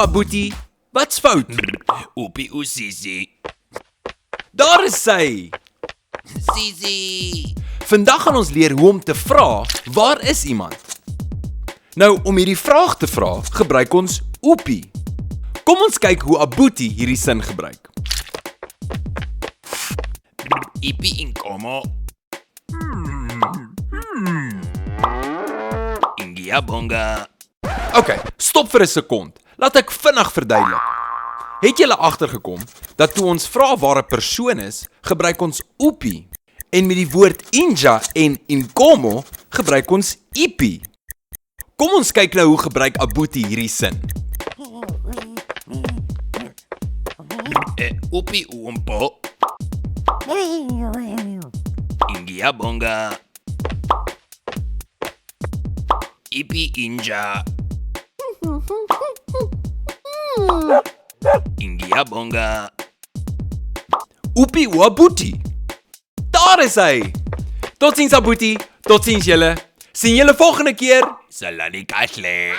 Boetie, wat's fout? Oepie o Sisi. Daar is sy! Sisi. Vandag gaan ons leer hoe om te vra, waar is iemand? Nou, om hierdie vraag te vra, gebruik ons oepie. Kom ons kyk hoe Abuti hierdie sin gebruik. Ipi inkomo. Ingiabonga. Ok, stop vir 'n sekond. Laat ek vinnig verduidelik. Het julle agtergekom dat toe ons vra waar 'n persoon is, gebruik ons oepie en met die woord inja en inkomo gebruik ons ipi. Kom ons kyk nou hoe gebruik Abuti hierdie sin. Oepie oompo. Ingiabonga. Ipi inja. Ingiabonga. Oepie o Abuti. Daar is hy. Totsiens Abuti, totsiens julle. Sien julle volgende keer. Salani kasle.